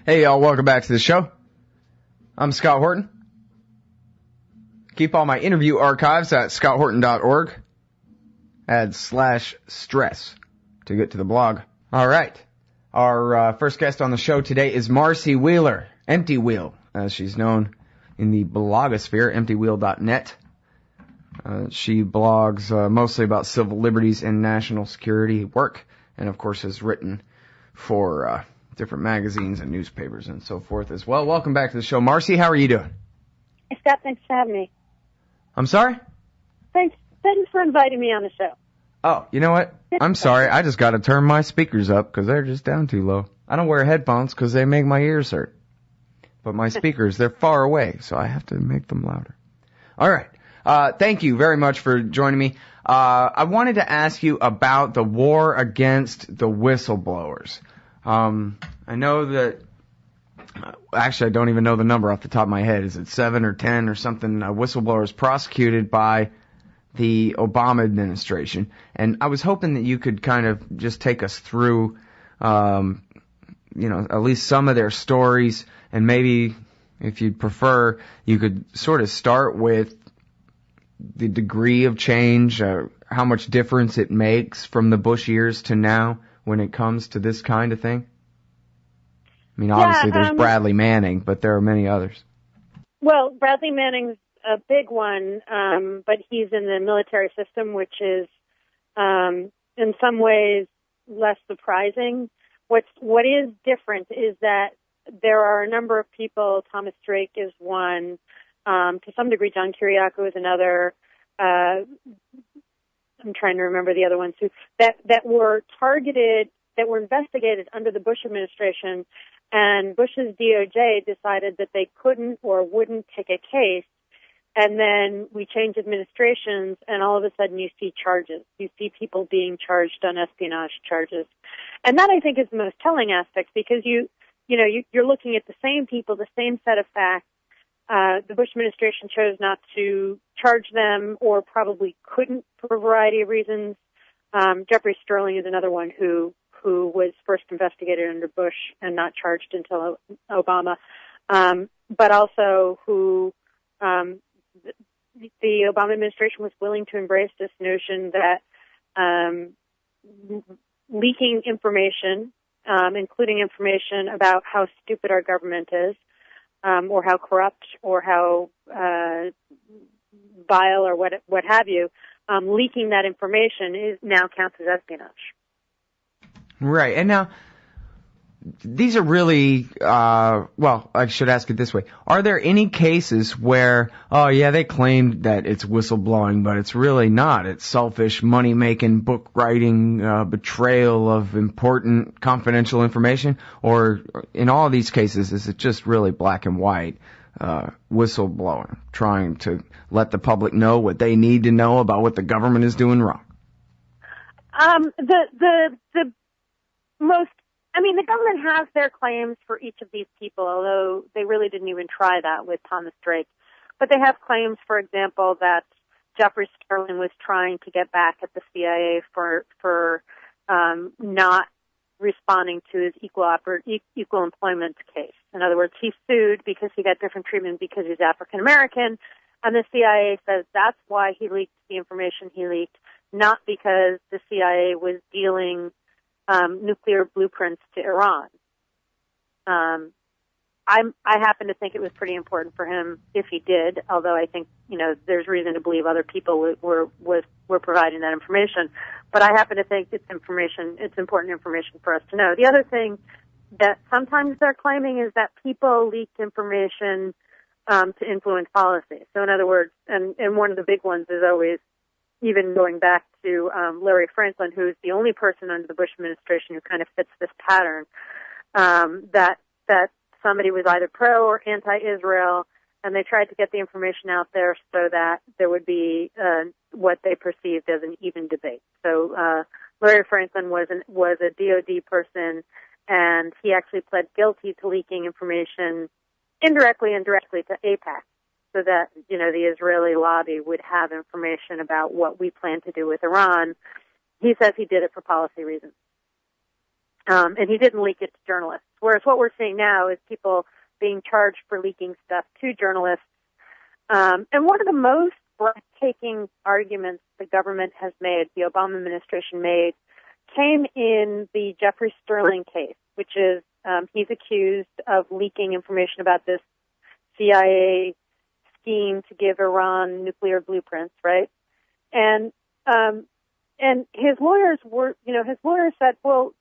Hey, y'all, welcome back to the show. I'm Scott Horton. Keep all my interview archives at scotthorton.org. Add /stress to get to the blog. All right. Our first guest on the show today is Marcy Wheeler, emptywheel, as she's known in the blogosphere, emptywheel.net. She blogs mostly about civil liberties and national security work, and of course has written for different magazines and newspapers and so forth as well. Welcome back to the show. Marcy, how are you doing? Hey, Scott, thanks for having me. I'm sorry? Thanks for inviting me on the show. Oh, you know what? I'm sorry. I just got to turn my speakers up because they're just down too low. I don't wear headphones because they make my ears hurt. But my speakers, they're far away, so I have to make them louder. All right. Thank you very much for joining me. I wanted to ask you about the war against the whistleblowers. I know that, actually I don't even know the number off the top of my head. Is it 7 or 10 or something, whistleblowers prosecuted by the Obama administration? And I was hoping that you could kind of just take us through, at least some of their stories, and maybe, if you'd prefer, you could sort of start with the degree of change, how much difference it makes from the Bush years to now when it comes to this kind of thing? I mean, obviously there's Bradley Manning, but there are many others. Well, Bradley Manning's a big one, but he's in the military system, which is in some ways less surprising. What is different is that there are a number of people. Thomas Drake is one. To some degree, John Kiriakou is another. I'm trying to remember the other ones too, that were targeted, that were investigated under the Bush administration, and Bush's DOJ decided that they couldn't or wouldn't take a case, and then we changed administrations, and all of a sudden you see charges. You see people being charged on espionage charges. And that, I think, is the most telling aspect, because you're looking at the same people, the same set of facts. The Bush administration chose not to charge them, or probably couldn't for a variety of reasons. Jeffrey Sterling is another one who was first investigated under Bush and not charged until Obama, but also who the Obama administration was willing to embrace this notion that leaking information, including information about how stupid our government is, or how corrupt, or how vile, or what have you, leaking that information now counts as espionage. Right, and now these are really, I should ask it this way. Are there any cases where, they claimed that it's whistleblowing, but it's really not? It's selfish, money-making, book-writing, betrayal of important, confidential information? Or in all of these cases, is it just really black and white, whistleblowing, trying to let the public know what they need to know about what the government is doing wrong? The government has their claims for each of these people, although they really didn't even try that with Thomas Drake. But they have claims, for example, that Jeffrey Sterling was trying to get back at the CIA for not responding to his equal employment case. In other words, he sued because he got different treatment because he's African American, and the CIA says that's why he leaked the information he leaked, not because the CIA was dealing nuclear blueprints to Iran. I happen to think it was pretty important for him if he did, although I think, there's reason to believe other people were providing that information. But I happen to think it's important information for us to know. The other thing that sometimes they're claiming is that people leaked information to influence policy. So in other words, and one of the big ones is always, even going back to Larry Franklin, who's the only person under the Bush administration who kind of fits this pattern, that somebody was either pro or anti-Israel, and they tried to get the information out there so that there would be what they perceived as an even debate. So Larry Franklin was a DOD person, and he actually pled guilty to leaking information indirectly and directly to AIPAC, so that, the Israeli lobby would have information about what we plan to do with Iran. He says he did it for policy reasons. And he didn't leak it to journalists. Whereas what we're seeing now is people being charged for leaking stuff to journalists. And one of the most breathtaking arguments the government has made, the Obama administration made, came in the Jeffrey Sterling case, which is he's accused of leaking information about this CIA scheme to give Iran nuclear blueprints, right? And his lawyers said, well,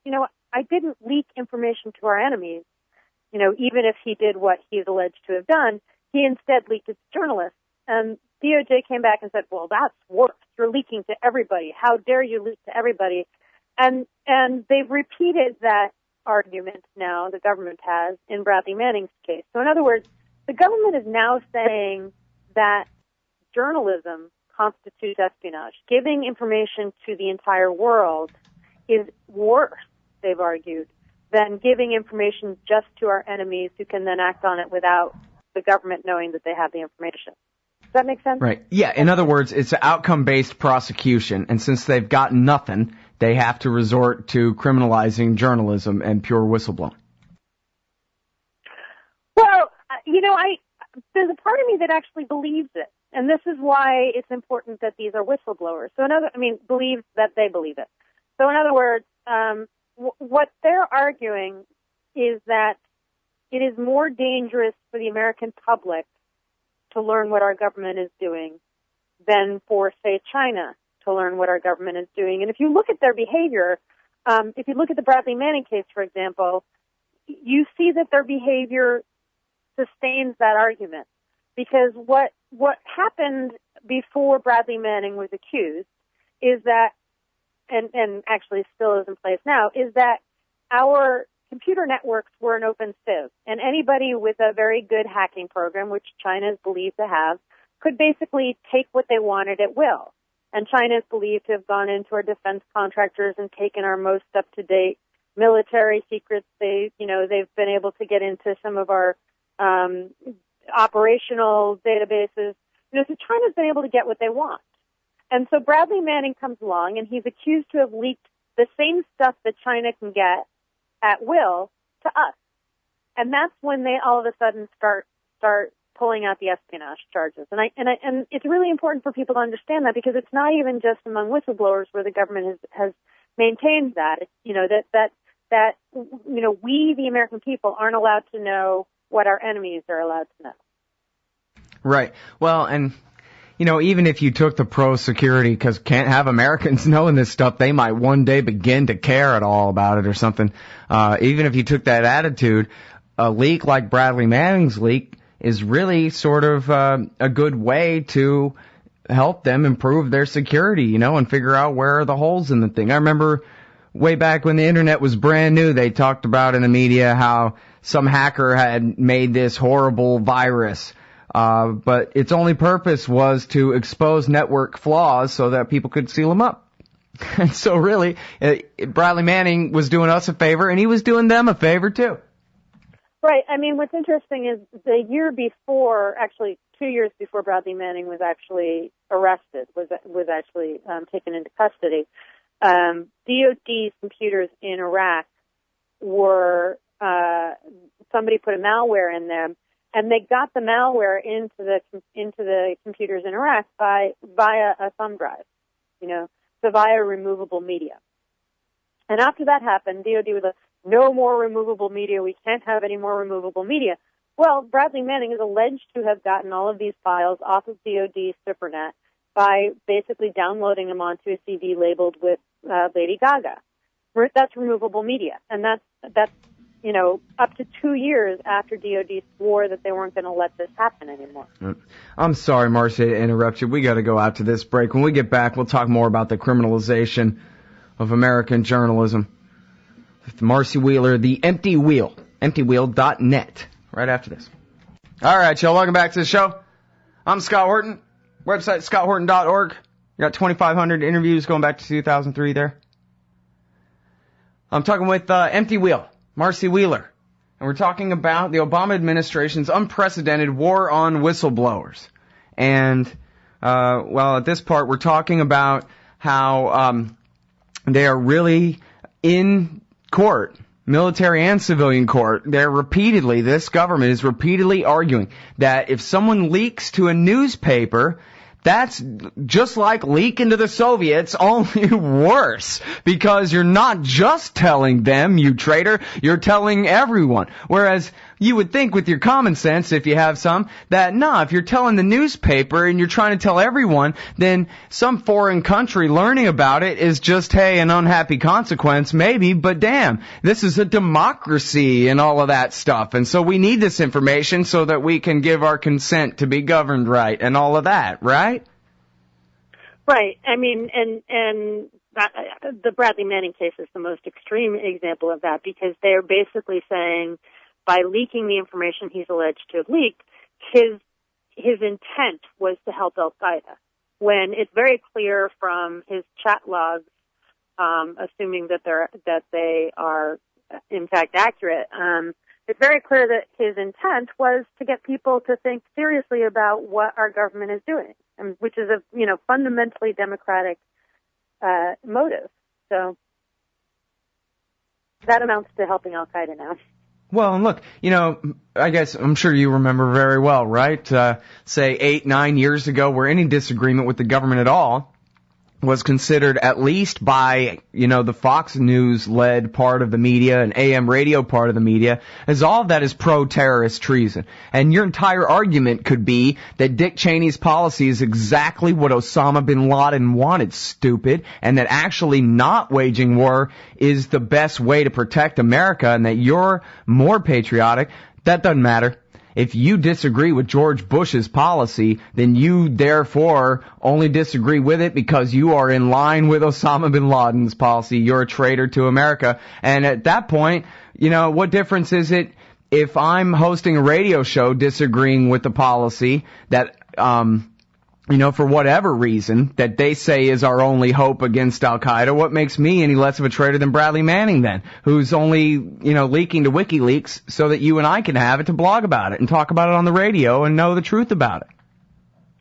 I didn't leak information to our enemies, even if he did what he's alleged to have done. He instead leaked it to journalists. And DOJ came back and said, well, that's worse. You're leaking to everybody. How dare you leak to everybody? And they've repeated that argument now, the government has, in Bradley Manning's case. So in other words, the government is now saying that journalism constitutes espionage. Giving information to the entire world is worse, they've argued, than giving information just to our enemies who can then act on it without the government knowing that they have the information. Does that make sense? Right. Yeah, in other words, it's an outcome-based prosecution, and since they've got nothing, they have to resort to criminalizing journalism and pure whistleblowing. Well, there's a part of me that actually believes it, and this is why it's important that these are whistleblowers. Believes that they believe it. So in other words, what they're arguing is that it is more dangerous for the American public to learn what our government is doing than for, say, China to learn what our government is doing. And if you look at their behavior, if you look at the Bradley Manning case, for example, you see that their behavior sustains that argument. Because what happened before Bradley Manning was accused is that, and actually still is in place now, is that our computer networks were an open sieve, and anybody with a very good hacking program, which China is believed to have, could basically take what they wanted at will. And China is believed to have gone into our defense contractors and taken our most up-to-date military secrets. They've been able to get into some of our operational databases. So China's been able to get what they want. And so Bradley Manning comes along, and he's accused to have leaked the same stuff that China can get at will to us. And that's when they all of a sudden start pulling out the espionage charges. And it's really important for people to understand that, because it's not even just among whistleblowers where the government has maintained that. It's, we, the American people, aren't allowed to know what our enemies are allowed to know. Right. Well, and even if you took the pro-security, because can't have Americans knowing this stuff, they might one day begin to care at all about it or something. Even if you took that attitude, a leak like Bradley Manning's leak is really sort of a good way to help them improve their security, and figure out where are the holes in the thing. I remember way back when the internet was brand new, they talked about in the media how some hacker had made this horrible virus. But its only purpose was to expose network flaws so that people could seal them up. And so really, Bradley Manning was doing us a favor, and he was doing them a favor too. Right. What's interesting is the year before, actually 2 years before Bradley Manning was actually arrested, was actually taken into custody, DOD's computers in Iraq were, somebody put a malware in them. And they got the malware into the computers in Iraq via a thumb drive, so via removable media. And after that happened, DOD was like, no more removable media. We can't have any more removable media. Well, Bradley Manning is alleged to have gotten all of these files off of DOD's SuperNet by basically downloading them onto a CD labeled with Lady Gaga. That's removable media, and that's up to 2 years after DOD swore that they weren't going to let this happen anymore. I'm sorry, Marcy, to interrupt you. We got to go out to this break. When we get back, we'll talk more about the criminalization of American journalism. With Marcy Wheeler, the Empty Wheel, emptywheel.net, right after this. All right, y'all, welcome back to the show. I'm Scott Horton. Website, scotthorton.org. You got 2,500 interviews going back to 2003 there. I'm talking with Empty Wheel, Marcy Wheeler, and we're talking about the Obama administration's unprecedented war on whistleblowers. And, at this part, we're talking about how they are really in court, military and civilian court, this government is repeatedly arguing that if someone leaks to a newspaper, that's just like leaking to the Soviets, only worse, because you're not just telling them, you traitor, you're telling everyone. Whereas you would think with your common sense, if you have some, that if you're telling the newspaper and you're trying to tell everyone, then some foreign country learning about it is just, hey, an unhappy consequence, maybe, but damn, this is a democracy and all of that stuff. And so we need this information so that we can give our consent to be governed right and all of that, right? Right. I mean, and the Bradley Manning case is the most extreme example of that, because they're basically saying by leaking the information he's alleged to have leaked, his intent was to help Al-Qaeda, when it's very clear from his chat logs, assuming that they are in fact accurate, it's very clear that his intent was to get people to think seriously about what our government is doing, which is a fundamentally democratic motive. So that amounts to helping Al-Qaeda now. Well, and look, I guess I'm sure you remember very well, right? Say 8-9 years ago, where any disagreement with the government at all was considered, at least by, the Fox News-led part of the media and AM radio part of the media, as all of that is pro-terrorist treason. And your entire argument could be that Dick Cheney's policy is exactly what Osama bin Laden wanted, stupid, and that actually not waging war is the best way to protect America, and that you're more patriotic. That doesn't matter. If you disagree with George Bush's policy, then you therefore only disagree with it because you are in line with Osama bin Laden's policy. You're a traitor to America. And at that point, what difference is it if I'm hosting a radio show disagreeing with the policy that, for whatever reason that they say is our only hope against Al-Qaeda? What makes me any less of a traitor than Bradley Manning then, who's only, leaking to WikiLeaks so that you and I can have it to blog about it and talk about it on the radio and know the truth about it?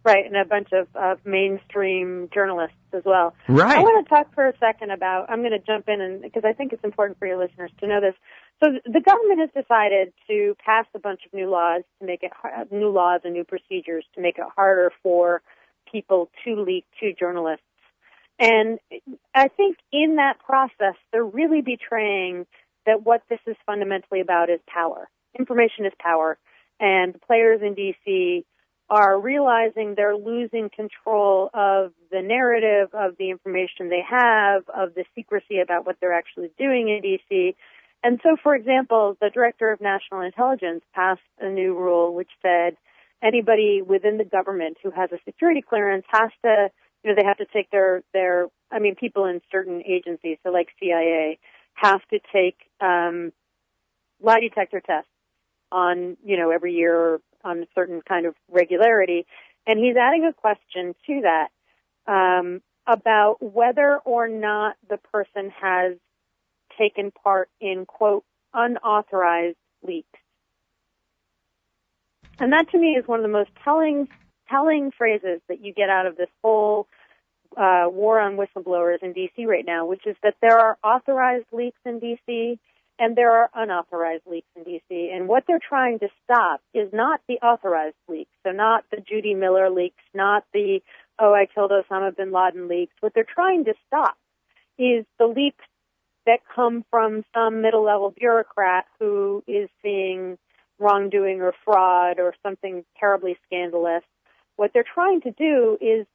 Right, and a bunch of mainstream journalists as well. Right. I want to talk for a second I'm going to jump in, because I think it's important for your listeners to know this. So the government has decided to pass a bunch of new laws to make it new laws and new procedures to make it harder for people to leak to journalists. And I think in that process, they're really betraying that what this is fundamentally about is power. Information is power. And the players in D.C. are realizing they're losing control of the narrative, of the information they have, of the secrecy about what they're actually doing in D.C. And so, for example, the Director of National Intelligence passed a new rule which said anybody within the government who has a security clearance has to, they have to take people in certain agencies, so like CIA, have to take lie detector tests on, every year on a certain kind of regularity. And he's adding a question to that about whether or not the person has taken part in, quote, unauthorized leaks. And that, to me, is one of the most telling phrases that you get out of this whole war on whistleblowers in D.C. right now, which is that there are authorized leaks in D.C. and there are unauthorized leaks in D.C. And what they're trying to stop is not the authorized leaks, so not the Judy Miller leaks, not the, I killed Osama bin Laden leaks. What they're trying to stop is the leaks that come from some middle-level bureaucrat who is seeing wrongdoing or fraud or something terribly scandalous. What they're trying to do is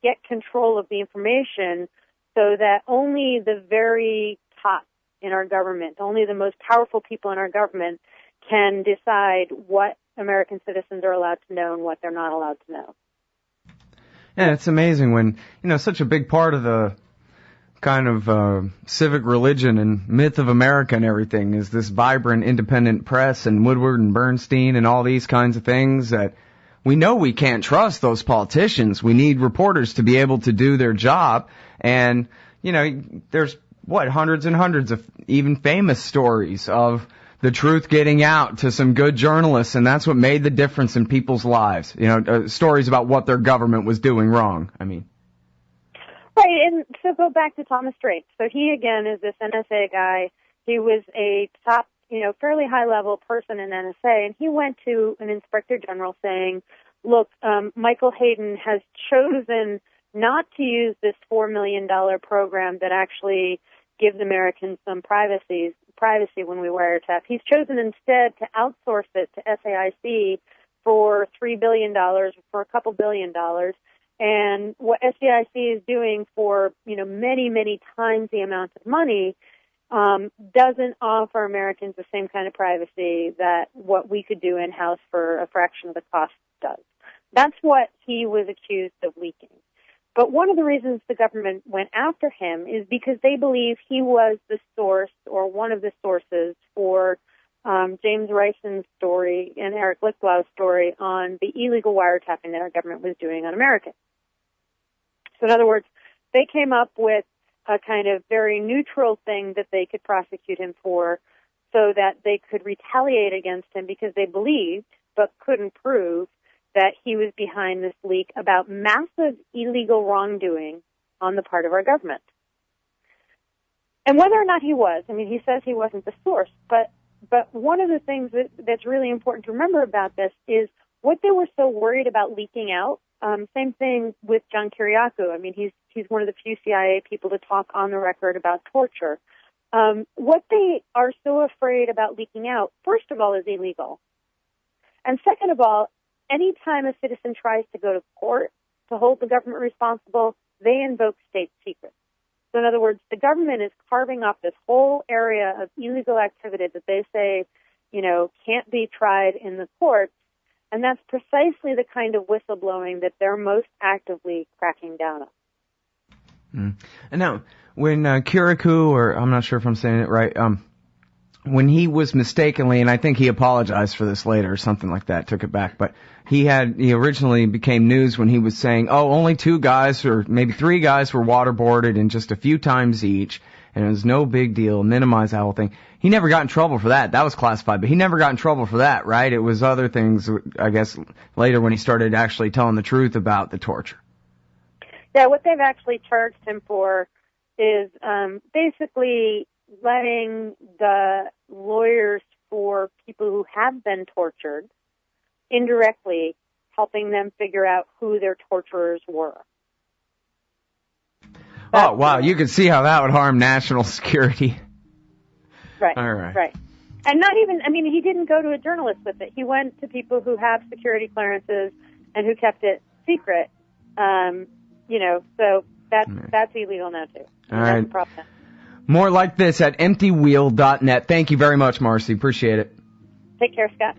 get control of the information so that only the very top in our government, only the most powerful people in our government can decide what American citizens are allowed to know and what they're not allowed to know. Yeah, it's amazing when, such a big part of the kind of civic religion and myth of America and everything is this vibrant independent press and Woodward and Bernstein and all these kinds of things that we know we can't trust those politicians. We need reporters to be able to do their job. And, there's, hundreds and hundreds of even famous stories of the truth getting out to some good journalists, and that's what made the difference in people's lives. Stories about what their government was doing wrong. Right, and so go back to Thomas Drake. So he, again, is this NSA guy. He was a top, fairly high-level person in NSA, and he went to an inspector general saying, look, Michael Hayden has chosen not to use this $4 million program that actually gives Americans some privacy when we wiretap. He's chosen instead to outsource it to SAIC for $3 billion, for a couple $1 billion. And what SAIC is doing for, many, many times the amount of money doesn't offer Americans the same kind of privacy that what we could do in-house for a fraction of the cost does. That's what he was accused of leaking. But one of the reasons the government went after him is because they believe he was the source or one of the sources for James Rison's story and Eric Lichtblau's story on the illegal wiretapping that our government was doing on Americans. So in other words, they came up with a kind of very neutral thing that they could prosecute him for so that they could retaliate against him because they believed, but couldn't prove, that he was behind this leak about massive illegal wrongdoing on the part of our government. And whether or not he was, he says he wasn't the source, but one of the things that's really important to remember about this is what they were so worried about leaking out. Same thing with John Kiriakou. He's one of the few CIA people to talk on the record about torture. What they are so afraid about leaking out, first of all, is illegal. And second of all, any time a citizen tries to go to court to hold the government responsible, they invoke state secrets. So in other words, the government is carving up this whole area of illegal activity that they say, can't be tried in the courts. And that's precisely the kind of whistleblowing that they're most actively cracking down on. And now, when Kiriakou, or I'm not sure if I'm saying it right, when he was mistakenly, and I think he apologized for this later or something like that, took it back, but he originally became news when he was saying, only 2 guys or maybe 3 guys were waterboarded and just a few times each, and it was no big deal, minimize that whole thing. He never got in trouble for that. That was classified, but he never got in trouble for that, right? It was other things, I guess, later when he started actually telling the truth about the torture. Yeah, what they've actually charged him for is basically letting the lawyers for people who have been tortured indirectly helping them figure out who their torturers were. Oh, wow. You can see how that would harm national security. Right. All right. Right. And not even, he didn't go to a journalist with it. He went to people who have security clearances and who kept it secret. So that's illegal now, too. All right. That's the problem. More like this at emptywheel.net. Thank you very much, Marcy. Appreciate it. Take care, Scott.